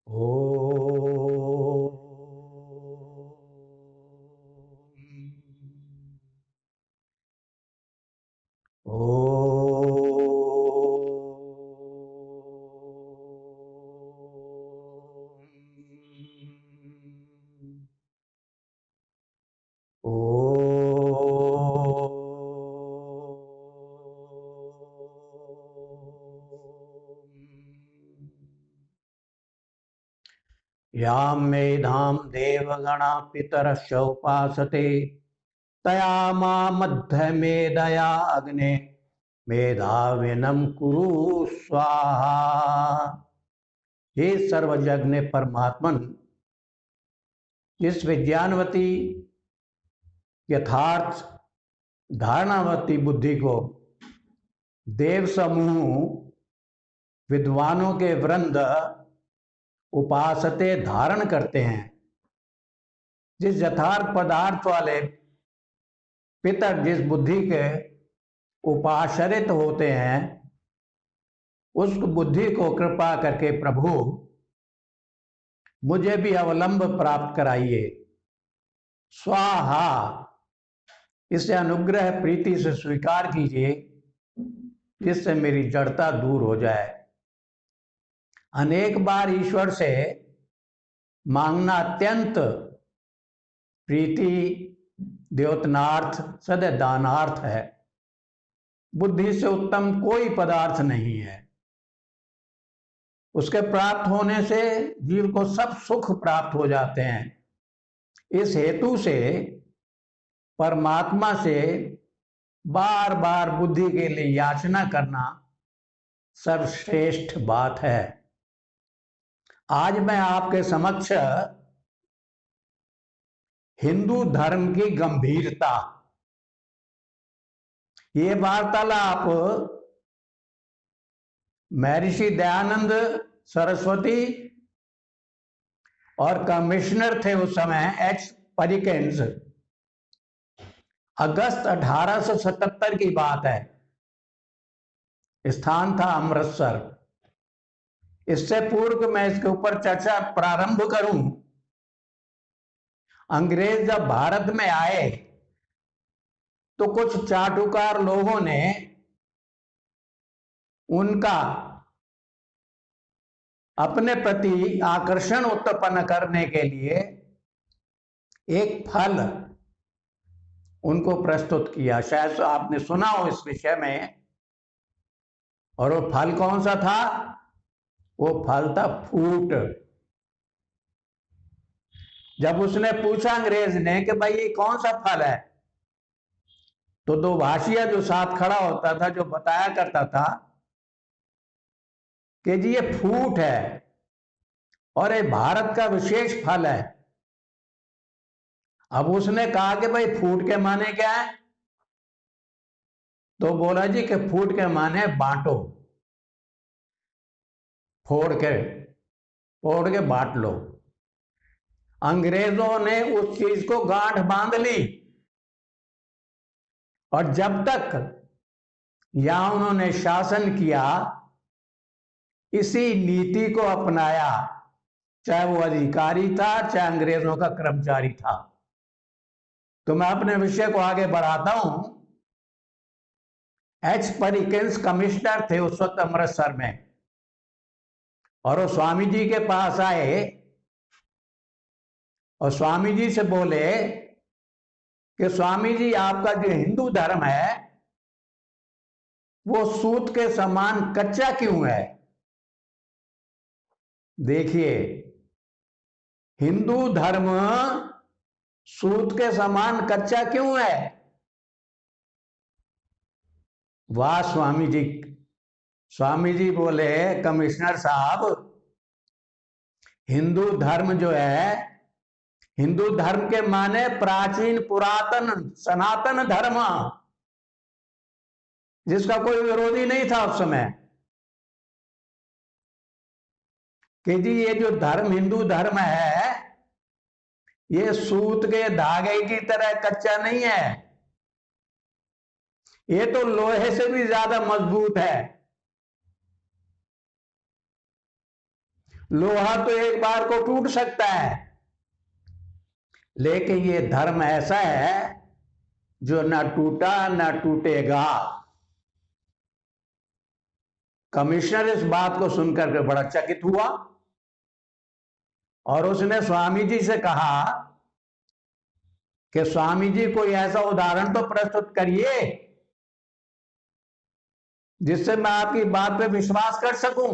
ओ यां मेधां देवगणा पितरश्च उपासते तया मध्य मेधया अग्ने मेधाविनं कुरु स्वाहा। हे सर्वजज्ञ परमात्मन, जिस विज्ञानवती यथार्थ धारणावती बुद्धि को देव समूह विद्वानों के वृंद उपासते धारण करते हैं, जिस यथार्थ पदार्थ वाले पितर जिस बुद्धि के उपाश्रित होते हैं, उस बुद्धि को कृपा करके प्रभु मुझे भी अवलंब प्राप्त कराइए। स्वाहा, इसे अनुग्रह प्रीति से स्वीकार कीजिए, जिससे मेरी जड़ता दूर हो जाए। अनेक बार ईश्वर से मांगना अत्यंत प्रीति द्योतनार्थ सदैदानार्थ है। बुद्धि से उत्तम कोई पदार्थ नहीं है। उसके प्राप्त होने से जीव को सब सुख प्राप्त हो जाते हैं। इस हेतु से परमात्मा से बार बार बुद्धि के लिए याचना करना सर्वश्रेष्ठ बात है। आज मैं आपके समक्ष हिंदू धर्म की गंभीरता, ये वार्तालाप महर्षि दयानंद सरस्वती और कमिश्नर थे उस समय एच परिकिंस, अगस्त 1877 की बात है। स्थान था अमृतसर। इससे पूर्व मैं इसके ऊपर चर्चा प्रारंभ करूं, अंग्रेज जब भारत में आए तो कुछ चाटुकार लोगों ने उनका अपने प्रति आकर्षण उत्पन्न करने के लिए एक फल उनको प्रस्तुत किया। शायद आपने सुना हो इस विषय में। और वो फल कौन सा था? वो फल था फूट। जब उसने पूछा अंग्रेज ने कि भाई ये कौन सा फल है, तो दो भाषिया जो साथ खड़ा होता था, जो बताया करता था कि जी ये फूट है और ये भारत का विशेष फल है। अब उसने कहा कि भाई फूट के माने क्या है? तो बोला जी कि फूट के माने बांटो, फोड़ के बांट लो। अंग्रेजों ने उस चीज को गांठ बांध ली और जब तक यहां उन्होंने शासन किया, इसी नीति को अपनाया, चाहे वो अधिकारी था चाहे अंग्रेजों का कर्मचारी था। तो मैं अपने विषय को आगे बढ़ाता हूं। एच परिकिंस कमिश्नर थे उस वक्त अमृतसर में, और वो स्वामी जी के पास आए और स्वामी जी से बोले कि स्वामी जी, आपका जो हिंदू धर्म है वो सूत के समान कच्चा क्यों है? देखिए, हिंदू धर्म सूत के समान कच्चा क्यों है? वाह स्वामी जी। स्वामी जी बोले, कमिश्नर साहब, हिंदू धर्म जो है, हिंदू धर्म के माने प्राचीन पुरातन सनातन धर्म, जिसका कोई विरोधी नहीं था उस समय। कि जी ये जो धर्म हिंदू धर्म है, ये सूत के धागे की तरह कच्चा नहीं है, ये तो लोहे से भी ज्यादा मजबूत है। लोहा तो एक बार को टूट सकता है, लेकिन ये धर्म ऐसा है जो ना टूटा ना टूटेगा। कमिश्नर इस बात को सुनकर के बड़ा चकित हुआ और उसने स्वामी जी से कहा कि स्वामी जी कोई ऐसा उदाहरण तो प्रस्तुत करिए जिससे मैं आपकी बात पे विश्वास कर सकूं।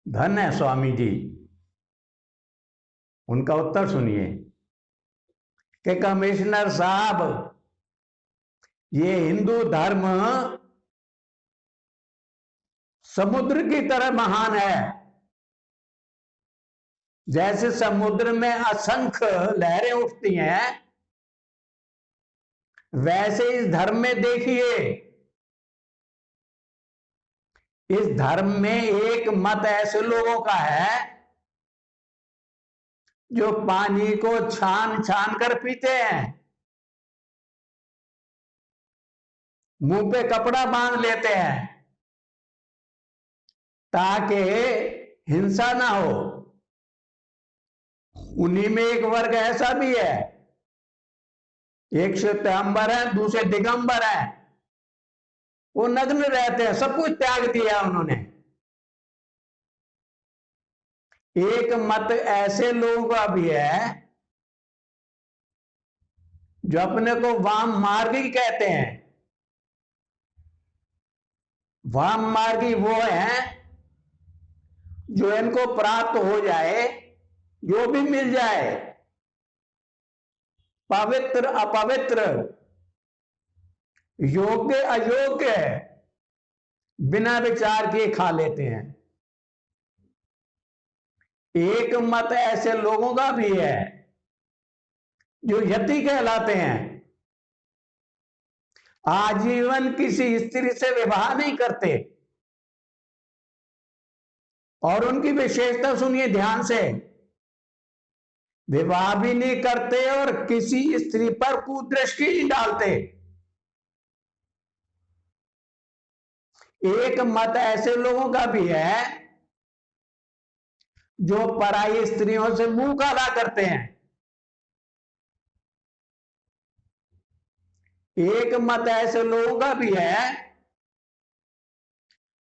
धन्य है स्वामी जी। उनका उत्तर सुनिए कि कमिश्नर साहब, ये हिंदू धर्म समुद्र की तरह महान है। जैसे समुद्र में असंख्य लहरें उठती हैं, वैसे इस धर्म में देखिए, इस धर्म में एक मत ऐसे लोगों का है जो पानी को छान छान कर पीते हैं, मुंह पे कपड़ा बांध लेते हैं ताकि हिंसा ना हो। उन्हीं में एक वर्ग ऐसा भी है, एक श्वेतांबर है, दूसरे दिगंबर है। वो नग्न रहते हैं, सब कुछ त्याग दिया उन्होंने। एक मत ऐसे लोगों का भी है जो अपने को वाम मार्गी कहते हैं। वाम मार्गी वो है जो इनको प्राप्त हो जाए, जो भी मिल जाए, पवित्र अपवित्र, योग्य अयोग्य, बिना विचार किए खा लेते हैं। एक मत ऐसे लोगों का भी है जो यति कहलाते हैं, आजीवन किसी स्त्री से विवाह नहीं करते। और उनकी विशेषता सुनिए ध्यान से, विवाह भी नहीं करते और किसी स्त्री पर कुदृष्टि नहीं डालते। एक मत ऐसे लोगों का भी है जो पराई स्त्रियों से मुंह काला करते हैं। एक मत ऐसे लोगों का भी है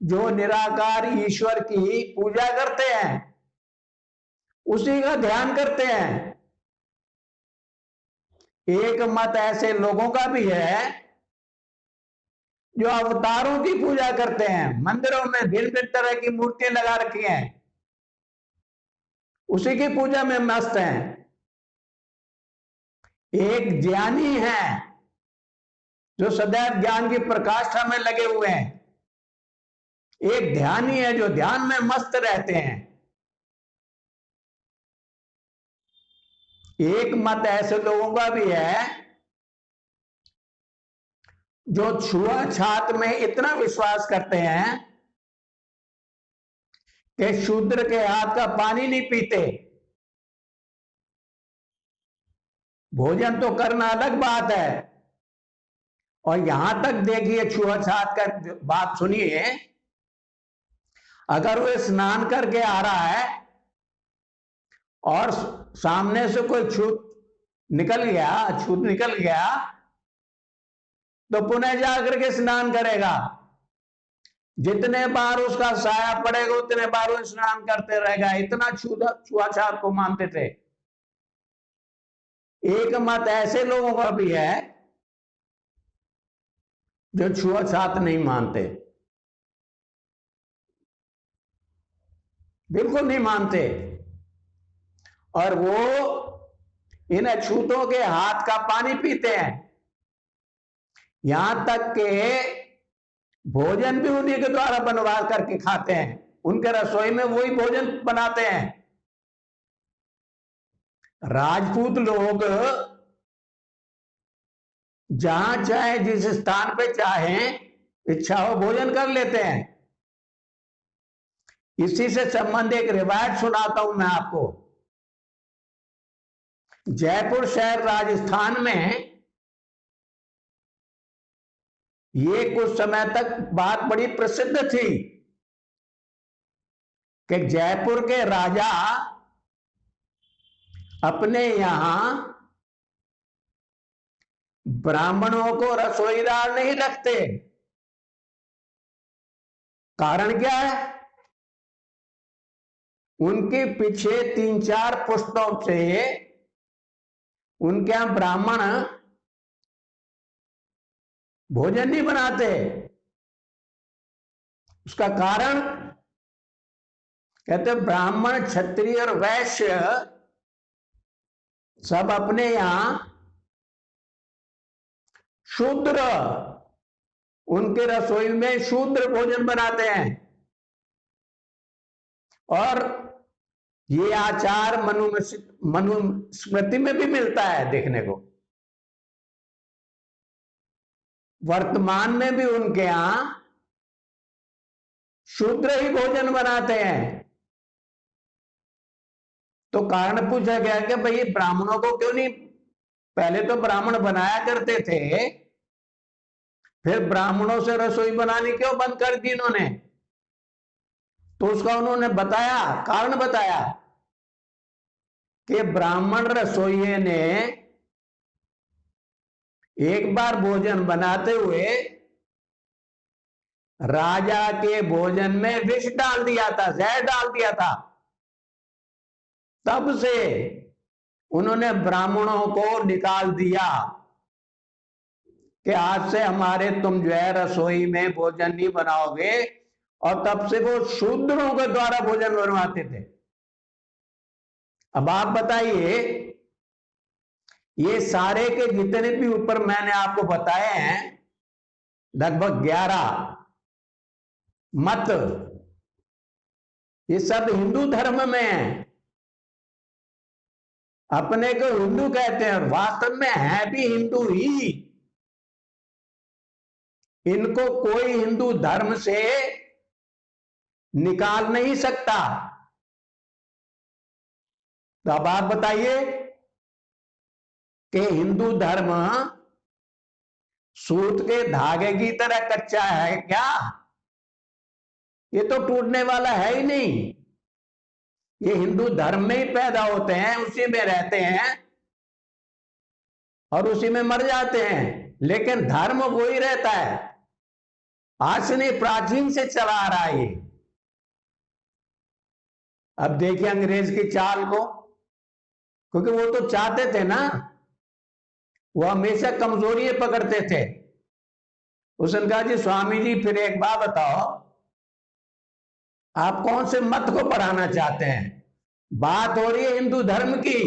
जो निराकार ईश्वर की पूजा करते हैं, उसी का ध्यान करते हैं। एक मत ऐसे लोगों का भी है जो अवतारों की पूजा करते हैं, मंदिरों में भिन्न भिन्न तरह की मूर्तियां लगा रखी हैं, उसी की पूजा में मस्त हैं। एक ज्ञानी है जो सदैव ज्ञान की प्रकाष्ठा में लगे हुए हैं। एक ध्यानी है जो ध्यान में मस्त रहते हैं। एक मत ऐसे लोगों का भी है जो छुआछात में इतना विश्वास करते हैं कि शूद्र के हाथ का पानी नहीं पीते। भोजन तो करना अलग बात है, और यहां तक देखिए छुआछात का बात सुनिए, अगर वो स्नान करके आ रहा है और सामने से कोई छूत निकल गया तो पुनः जाकर के स्नान करेगा। जितने बार उसका साया पड़ेगा उतने बार वो स्नान करते रहेगा। इतना छुआछात को मानते थे। एक मत ऐसे लोगों का भी है जो छुआछात नहीं मानते, बिल्कुल नहीं मानते, और वो इन अछूतों के हाथ का पानी पीते हैं। यहां तक के भोजन भी उन्हीं के द्वारा बनवा करके खाते हैं, उनके रसोई में वही भोजन बनाते हैं। राजपूत लोग जहां चाहे, जिस स्थान पे चाहे, इच्छा हो भोजन कर लेते हैं। इसी से संबंधित एक रिवायत सुनाता हूं मैं आपको। जयपुर शहर राजस्थान में ये कुछ समय तक बात बड़ी प्रसिद्ध थी कि जयपुर के राजा अपने यहां ब्राह्मणों को रसोईदार नहीं रखते। कारण क्या है? उनके पीछे 3-4 पुश्तों से उनके यहां ब्राह्मण भोजन नहीं बनाते। उसका कारण कहते ब्राह्मण, क्षत्रिय और वैश्य सब अपने यहां शूद्र, उनके रसोई में शूद्र भोजन बनाते हैं। और ये आचार मनुस्मृति में भी मिलता है देखने को। वर्तमान में भी उनके यहां शूद्र ही भोजन बनाते हैं। तो कारण पूछा गया कि भाई ब्राह्मणों को क्यों नहीं, पहले तो ब्राह्मण बनाया करते थे, फिर ब्राह्मणों से रसोई बनानी क्यों बंद कर दी इन्होंने? तो उसका उन्होंने बताया, कारण बताया कि ब्राह्मण रसोइये ने एक बार भोजन बनाते हुए राजा के भोजन में विष डाल दिया था, जहर डाल दिया था। तब से उन्होंने ब्राह्मणों को निकाल दिया कि आज से हमारे तुम जो है रसोई में भोजन नहीं बनाओगे। और तब से वो शूद्रों के द्वारा भोजन बनवाते थे। अब आप बताइए, ये सारे के जितने भी ऊपर मैंने आपको बताए हैं, लगभग 11 मत, ये सब हिंदू धर्म में है। अपने को हिंदू कहते हैं, वास्तव में है भी हिंदू ही। इनको कोई हिंदू धर्म से निकाल नहीं सकता। तो अब आप बताइए कि हिंदू धर्म सूत के धागे की तरह कच्चा है क्या? ये तो टूटने वाला है ही नहीं। ये हिंदू धर्म में ही पैदा होते हैं, उसी में रहते हैं और उसी में मर जाते हैं, लेकिन धर्म वही रहता है। आज से नहीं, प्राचीन से चला आ रहा है ये। अब देखिए अंग्रेज की चाल को, क्योंकि वो तो चाहते थे ना, वो हमेशा कमजोरी पकड़ते थे। उसने कहा जी स्वामी जी फिर एक बात बताओ, आप कौन से मत को बढ़ाना चाहते हैं? बात हो रही है हिंदू धर्म की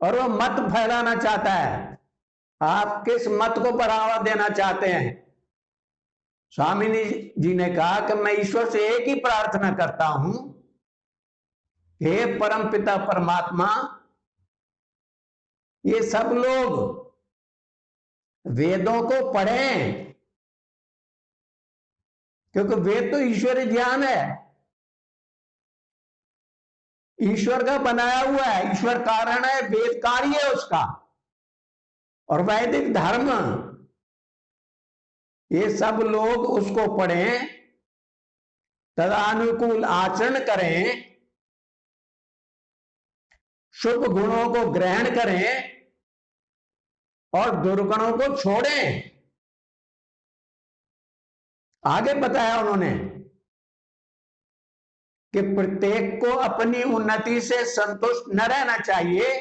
और वो मत फैलाना चाहता है। आप किस मत को बढ़ावा देना चाहते हैं? स्वामी जी ने कहा कि मैं ईश्वर से एक ही प्रार्थना करता हूं, हे परम पिता परमात्मा, ये सब लोग वेदों को पढ़ें, क्योंकि वेद तो ईश्वरीय ज्ञान है, ईश्वर का बनाया हुआ है, ईश्वर कारण है, वेद कार्य है उसका। और वैदिक धर्म, ये सब लोग उसको पढ़ें, तदानुकूल आचरण करें, शुभ गुणों को ग्रहण करें और दुर्गुणों को छोड़ें। आगे बताया उन्होंने कि प्रत्येक को अपनी उन्नति से संतुष्ट न रहना चाहिए,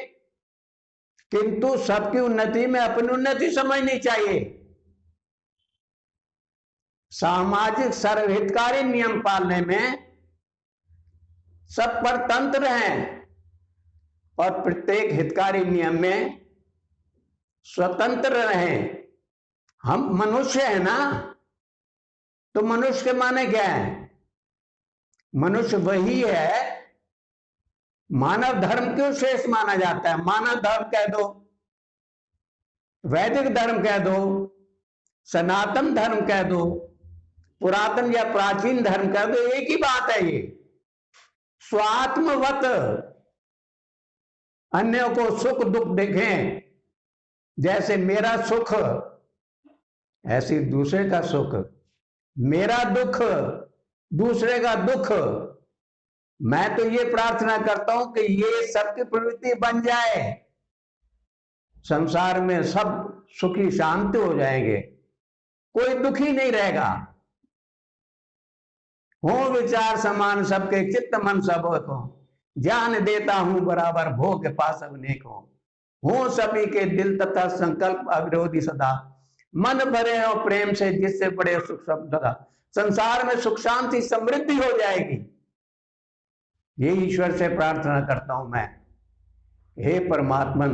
किंतु सबकी उन्नति में अपनी उन्नति समझनी चाहिए। सामाजिक सर्वहितकारी नियम पालने में सब परतंत्र हैं और प्रत्येक हितकारी नियम में स्वतंत्र रहें। हम मनुष्य है ना, तो मनुष्य के माने क्या है? मनुष्य वही है, मानव धर्म क्यों श्रेष्ठ माना जाता है? मानव धर्म कह दो, वैदिक धर्म कह दो, सनातन धर्म कह दो, पुरातन या प्राचीन धर्म कह दो, एक ही बात है। ये स्वात्मवत अन्यों को सुख दुख देखें, जैसे मेरा सुख ऐसी दूसरे का सुख, मेरा दुख दूसरे का दुख। मैं तो ये प्रार्थना करता हूं कि ये सबकी प्रवृत्ति बन जाए, संसार में सब सुखी शांति हो जाएंगे, कोई दुखी नहीं रहेगा। हो विचार समान सबके, चित्त मन सब को, ज्ञान देता हूं बराबर, भोग के पास अनेकों, हो सभी के दिल तथा संकल्प अविरोधी सदा, मन भरे हो प्रेम से जिससे बड़े सुख सब सदा। संसार में सुख शांति समृद्धि हो जाएगी, ये ईश्वर से प्रार्थना करता हूं मैं। हे परमात्मन,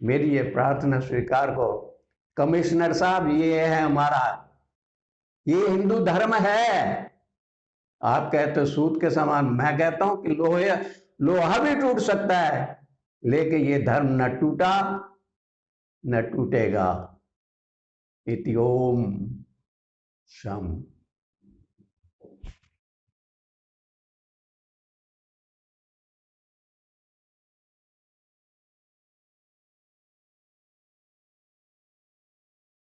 मेरी ये प्रार्थना स्वीकार करो। कमिश्नर साहब, ये है हमारा, ये हिंदू धर्म है। आप कहते हो सूत के समान, मैं कहता हूं कि लोहा भी टूट सकता है, लेकिन ये धर्म न टूटा न टूटेगा। इति ओम शम।